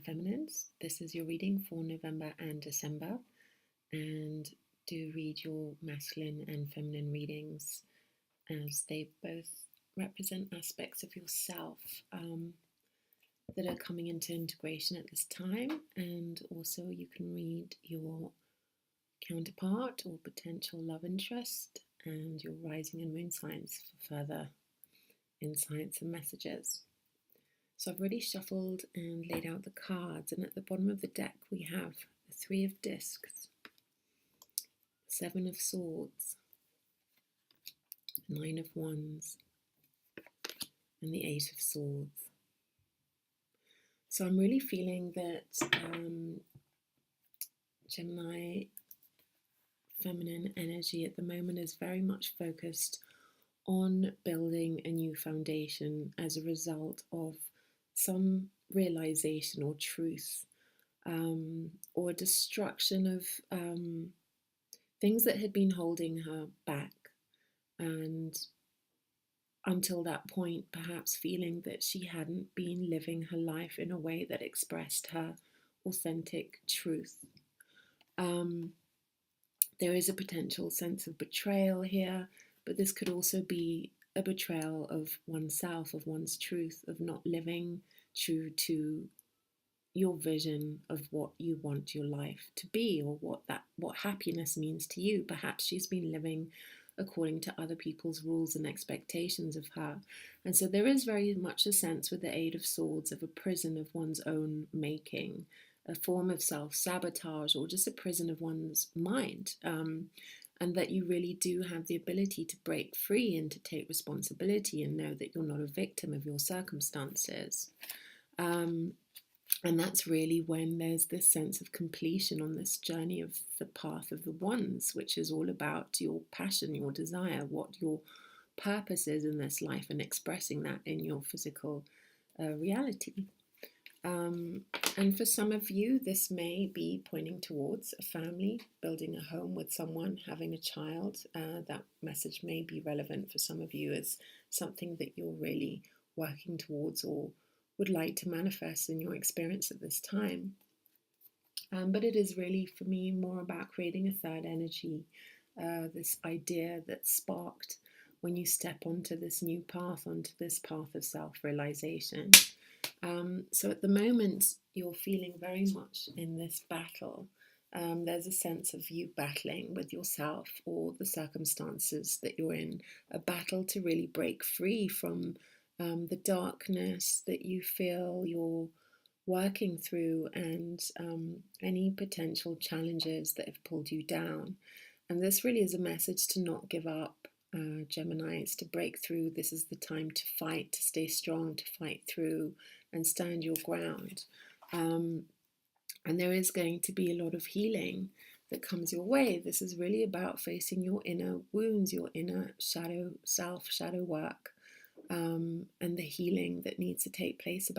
Feminines. This is your reading for November and December, and do read your masculine and feminine readings as they both represent aspects of yourself that are coming into integration at this time. And also you can read your counterpart or potential love interest and your rising and moon signs for further insights and messages. So I've already shuffled and laid out the cards, and at the bottom of the deck we have the Three of Discs, Seven of Swords, Nine of Wands, and the Eight of Swords. So I'm really feeling that Gemini feminine energy at the moment is very much focused on building a new foundation as a result of some realization or truth, or destruction of things that had been holding her back, and until that point perhaps feeling that she hadn't been living her life in a way that expressed her authentic truth. There is a potential sense of betrayal here, but this could also be a betrayal of oneself, of one's truth, of not living true to your vision of what you want your life to be, or what happiness means to you. Perhaps she's been living according to other people's rules and expectations of her. And so there is very much a sense with the Eight of Swords of a prison of one's own making, a form of self-sabotage, or just a prison of one's mind. And that you really do have the ability to break free and to take responsibility and know that you're not a victim of your circumstances. And that's really when there's this sense of completion on this journey of the path of the Wands, which is all about your passion, your desire, what your purpose is in this life, and expressing that in your physical reality. And for some of you, this may be pointing towards a family, building a home with someone, having a child. That message may be relevant for some of you as something that you're really working towards or would like to manifest in your experience at this time. But it is really, for me, more about creating a third energy, this idea that's sparked when you step onto this new path, onto this path of self-realization. So at the moment, you're feeling very much in this battle. There's a sense of you battling with yourself or the circumstances that you're in, a battle to really break free from the darkness that you feel you're working through, and any potential challenges that have pulled you down. And this really is a message to not give up. Gemini, it's to break through. This is the time to fight, to stay strong, to fight through and stand your ground. And there is going to be a lot of healing that comes your way. This is really about facing your inner wounds, your inner shadow self, shadow work, and the healing that needs to take place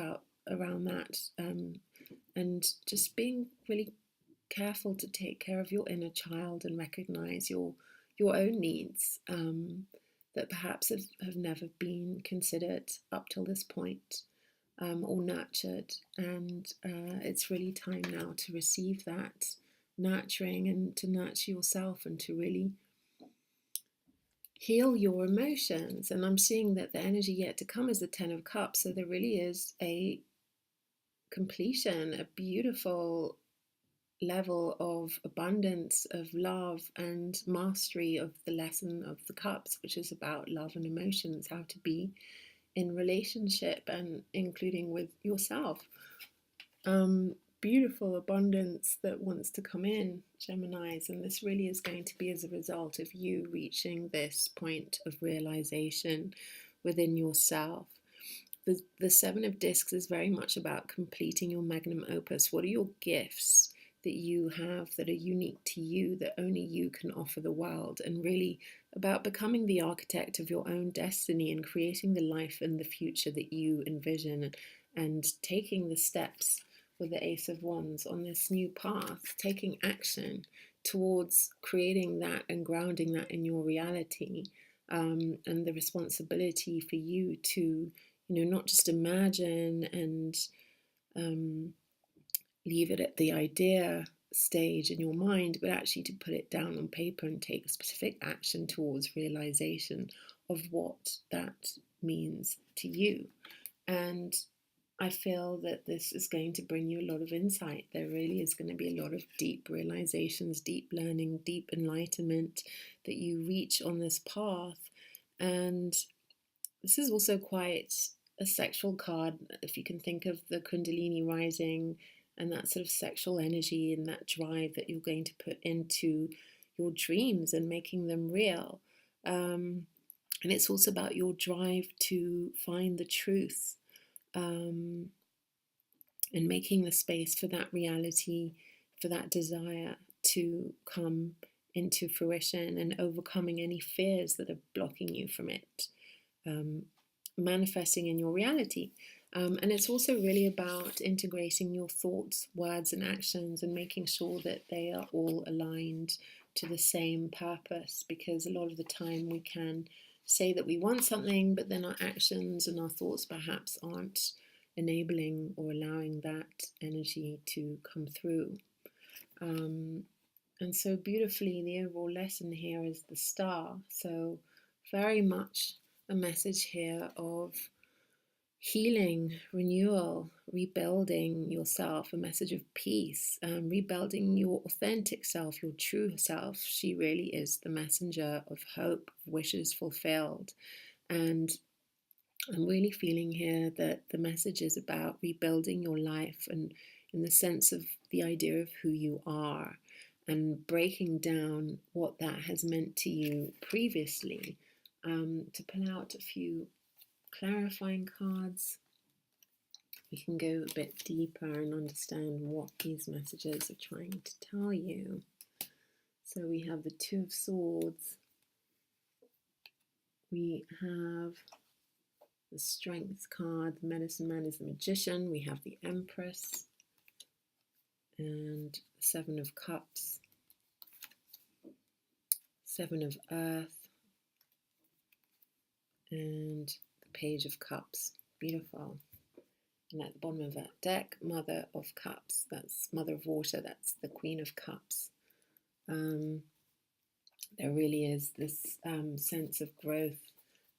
around that, and just being really careful to take care of your inner child and recognize your own needs that perhaps have never been considered up till this point, or nurtured. And it's really time now to receive that nurturing and to nurture yourself and to really heal your emotions. And I'm seeing that the energy yet to come is the Ten of Cups. So there really is a completion, a beautiful level of abundance, of love and mastery of the lesson of the cups, which is about love and emotions, how to be in relationship and including with yourself. Beautiful abundance that wants to come in, Geminis, and this really is going to be as a result of you reaching this point of realization within yourself. The Seven of Discs is very much about completing your magnum opus. What are your gifts that you have that are unique to you, that only you can offer the world, and really about becoming the architect of your own destiny and creating the life and the future that you envision, and taking the steps with the Ace of Wands on this new path, taking action towards creating that and grounding that in your reality, and the responsibility for you to, not just imagine and leave it at the idea stage in your mind, but actually to put it down on paper and take specific action towards realization of what that means to you. And I feel that this is going to bring you a lot of insight. There really is going to be a lot of deep realizations, deep learning, deep enlightenment that you reach on this path. And this is also quite a sexual card, if you can think of the Kundalini rising and that sort of sexual energy and that drive that you're going to put into your dreams and making them real. And it's also about your drive to find the truth, and making the space for that reality, for that desire to come into fruition, and overcoming any fears that are blocking you from it manifesting in your reality. And it's also really about integrating your thoughts, words, and actions, and making sure that they are all aligned to the same purpose, because a lot of the time we can say that we want something, but then our actions and our thoughts perhaps aren't enabling or allowing that energy to come through. And so beautifully, the overall lesson here is the star. So very much a message here of healing, renewal, rebuilding yourself, a message of peace, rebuilding your authentic self, your true self. She really is the messenger of hope, wishes fulfilled. And I'm really feeling here that the message is about rebuilding your life, and in the sense of the idea of who you are, and breaking down what that has meant to you previously. To pull out a few clarifying cards, we can go a bit deeper and understand what these messages are trying to tell you. So we have the Two of Swords, we have the Strength card, the Medicine Man is the Magician, we have the Empress, and the Seven of Cups, Seven of Earth, and the Page of Cups. Beautiful. And at the bottom of that deck, Mother of Cups, that's Mother of Water, that's the Queen of Cups. There really is this sense of growth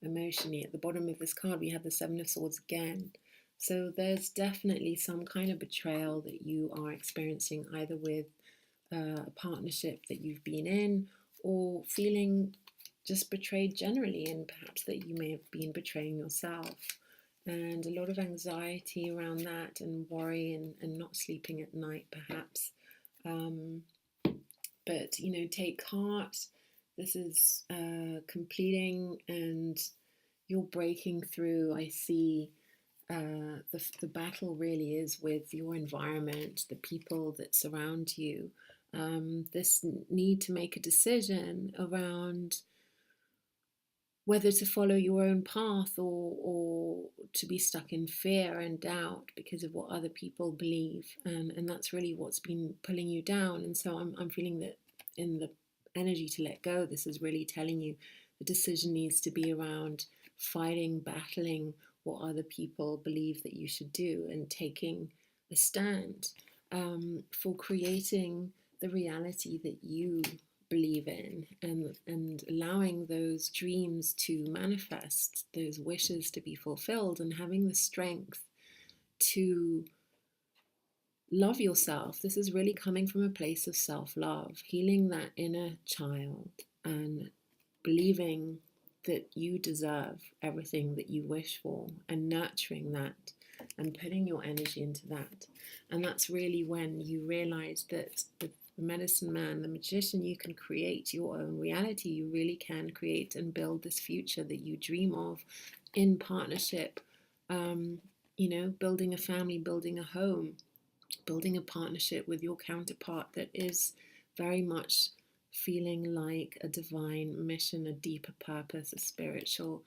emotionally. At the bottom of this card, we have the Seven of Swords again. So there's definitely some kind of betrayal that you are experiencing, either with a partnership that you've been in, or feeling just betrayed generally, and perhaps that you may have been betraying yourself. And a lot of anxiety around that, and worry, and not sleeping at night perhaps. But, you know, take heart. This is completing, and you're breaking through. I see the battle really is with your environment, the people that surround you. This need to make a decision around whether to follow your own path, or to be stuck in fear and doubt because of what other people believe. And that's really what's been pulling you down. And so I'm feeling that in the energy to let go, this is really telling you the decision needs to be around fighting, battling what other people believe that you should do, and taking a stand for creating the reality that you believe in, and allowing those dreams to manifest, those wishes to be fulfilled, and having the strength to love yourself. This is really coming from a place of self-love, healing that inner child, and believing that you deserve everything that you wish for, and nurturing that and putting your energy into that. And that's really when you realize that the Medicine Man, the Magician, you can create your own reality. You really can create and build this future that you dream of in partnership. You know, building a family, building a home, building a partnership with your counterpart that is very much feeling like a divine mission, a deeper purpose, a spiritual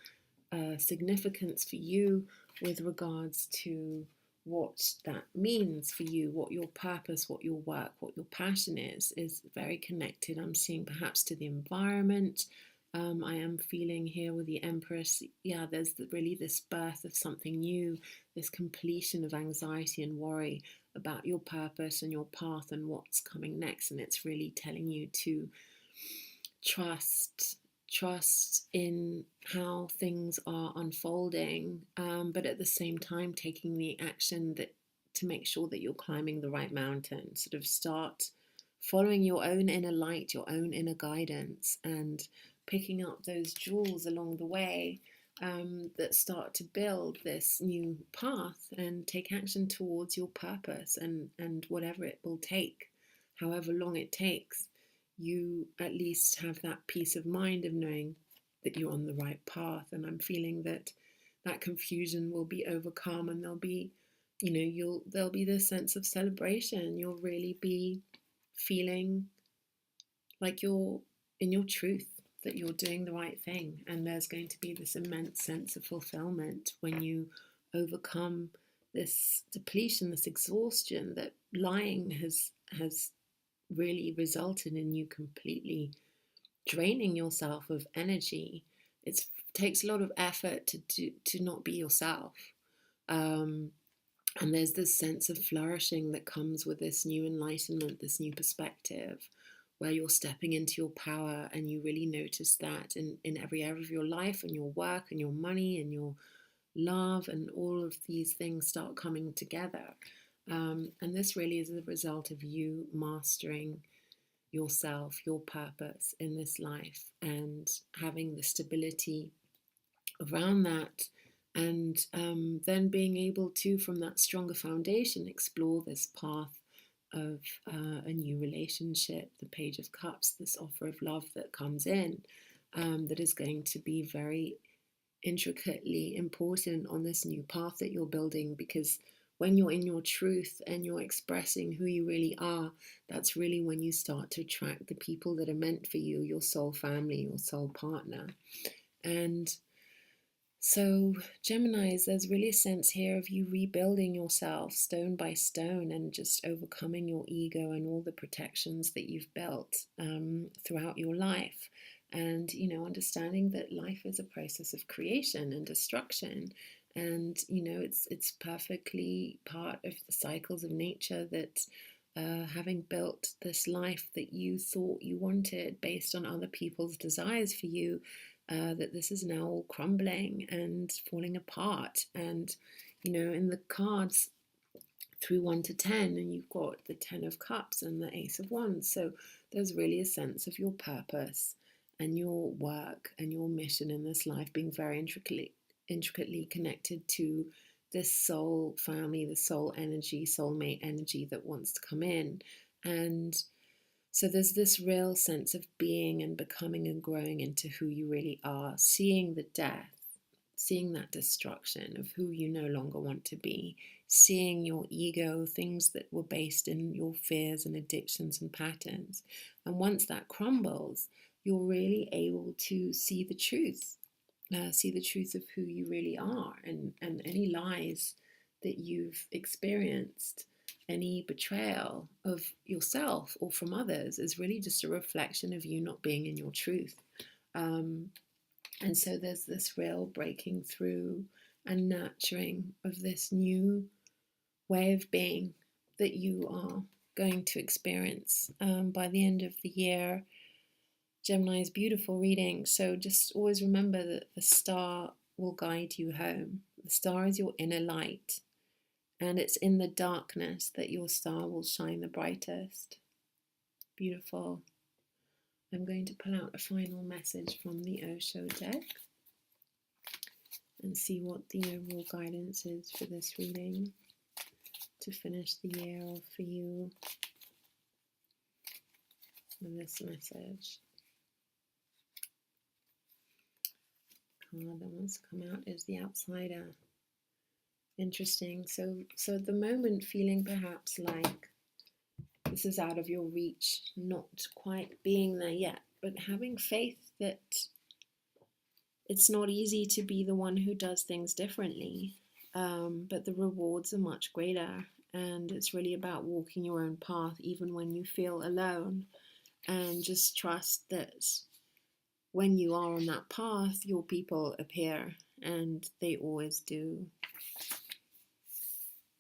significance for you with regards to what that means for you, what your purpose, what your work, what your passion is very connected. I'm seeing perhaps to the environment. I am feeling here with the Empress, yeah, there's really this birth of something new, this completion of anxiety and worry about your purpose and your path and what's coming next. And it's really telling you to trust in how things are unfolding, but at the same time taking the action that to make sure that you're climbing the right mountain. Sort of start following your own inner light, your own inner guidance, and picking up those jewels along the way, that start to build this new path and take action towards your purpose, and whatever it will take, however long it takes, you at least have that peace of mind of knowing that you're on the right path. And I'm feeling that that confusion will be overcome, and there'll be, there'll be this sense of celebration. You'll really be feeling like you're in your truth, that you're doing the right thing. And there's going to be this immense sense of fulfillment when you overcome this depletion, this exhaustion that lying has really resulted in you completely draining yourself of energy. It takes a lot of effort to not be yourself. And there's this sense of flourishing that comes with this new enlightenment, this new perspective, where you're stepping into your power, and you really notice that in every area of your life, and your work and your money and your love, and all of these things start coming together. And this really is the result of you mastering yourself, your purpose in this life, and having the stability around that, and then being able to, from that stronger foundation, explore this path of a new relationship, the Page of Cups, this offer of love that comes in, that is going to be very intricately important on this new path that you're building. Because when you're in your truth and you're expressing who you really are, that's really when you start to attract the people that are meant for you, your soul family, your soul partner. And so, Geminis, there's really a sense here of you rebuilding yourself stone by stone, and just overcoming your ego and all the protections that you've built throughout your life. And, understanding that life is a process of creation and destruction. And, it's perfectly part of the cycles of nature that having built this life that you thought you wanted based on other people's desires for you, that this is now all crumbling and falling apart. And, in the cards through 1 to 10, and you've got the 10 of Cups and the Ace of Wands. So there's really a sense of your purpose and your work and your mission in this life being very intricately connected to this soul family, the soul energy, soulmate energy that wants to come in. And so there's this real sense of being and becoming and growing into who you really are, seeing the death, seeing that destruction of who you no longer want to be, seeing your ego, things that were based in your fears and addictions and patterns. And once that crumbles, you're really able to see the truth of who you really are, and any lies that you've experienced, any betrayal of yourself or from others, is really just a reflection of you not being in your truth. And so there's this real breaking through and nurturing of this new way of being that you are going to experience by the end of the year. Gemini's beautiful reading. So just always remember that the star will guide you home. The star is your inner light, and it's in the darkness that your star will shine the brightest. Beautiful. I'm going to pull out a final message from the Osho deck and see what the overall guidance is for this reading to finish the year off for you with this message. Card that wants to come out is the Outsider. Interesting. So at the moment, feeling perhaps like this is out of your reach, not quite being there yet, but having faith that it's not easy to be the one who does things differently, but the rewards are much greater. And it's really about walking your own path, even when you feel alone, and just trust that when you are on that path, your people appear, and they always do.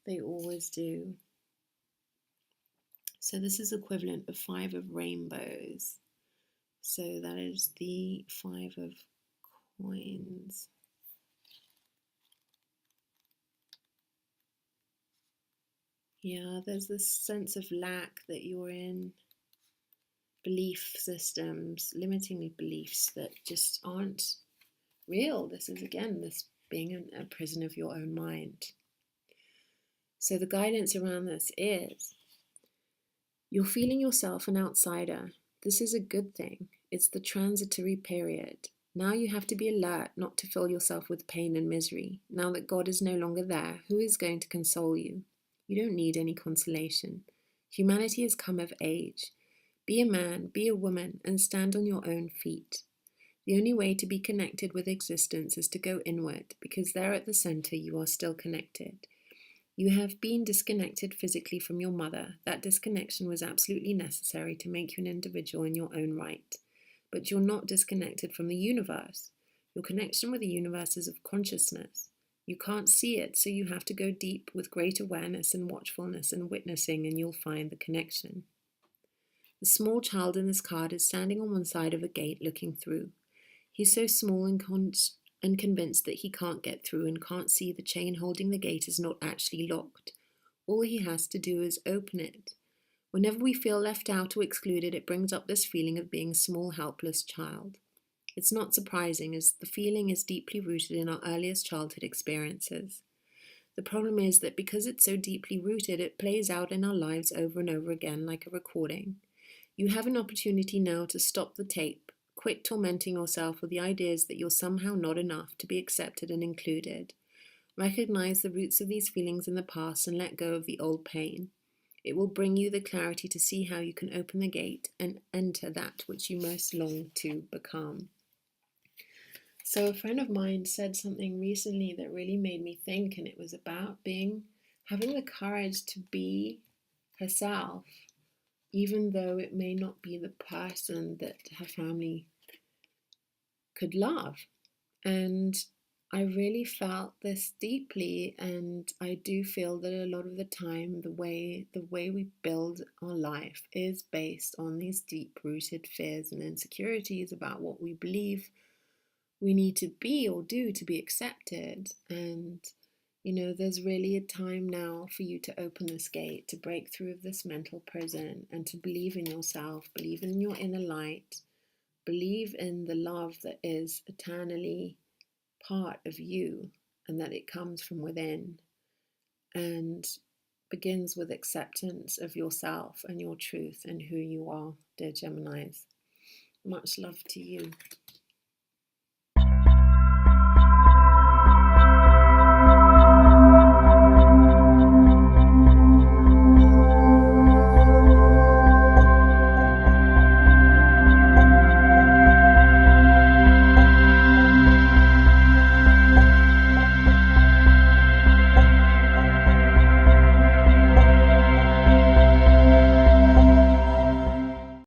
They always do. So this is equivalent of 5 of rainbows. So that is the 5 of coins. Yeah, there's this sense of lack that you're in, belief systems, limiting beliefs that just aren't real. This is, again, this being a prison of your own mind. So the guidance around this is, you're feeling yourself an outsider. This is a good thing. It's the transitory period. Now you have to be alert not to fill yourself with pain and misery. Now that God is no longer there, who is going to console you? You don't need any consolation. Humanity has come of age. Be a man, be a woman, and stand on your own feet. The only way to be connected with existence is to go inward, because there at the center you are still connected. You have been disconnected physically from your mother. That disconnection was absolutely necessary to make you an individual in your own right. But you're not disconnected from the universe. Your connection with the universe is of consciousness. You can't see it, so you have to go deep with great awareness and watchfulness and witnessing, and you'll find the connection. The small child in this card is standing on one side of a gate looking through. He's so small and convinced that he can't get through and can't see the chain holding the gate is not actually locked. All he has to do is open it. Whenever we feel left out or excluded, it brings up this feeling of being a small, helpless child. It's not surprising, as the feeling is deeply rooted in our earliest childhood experiences. The problem is that because it's so deeply rooted, it plays out in our lives over and over again like a recording. You have an opportunity now to stop the tape. Quit tormenting yourself with the ideas that you're somehow not enough to be accepted and included. Recognize the roots of these feelings in the past and let go of the old pain. It will bring you the clarity to see how you can open the gate and enter that which you most long to become. So a friend of mine said something recently that really made me think, and it was about having the courage to be herself, even though it may not be the person that her family could love. And I really felt this deeply, and I do feel that a lot of the time the way we build our life is based on these deep-rooted fears and insecurities about what we believe we need to be or do to be accepted. And there's really a time now for you to open this gate, to break through of this mental prison, and to believe in yourself, believe in your inner light, believe in the love that is eternally part of you, and that it comes from within and begins with acceptance of yourself and your truth and who you are, dear Geminis. Much love to you.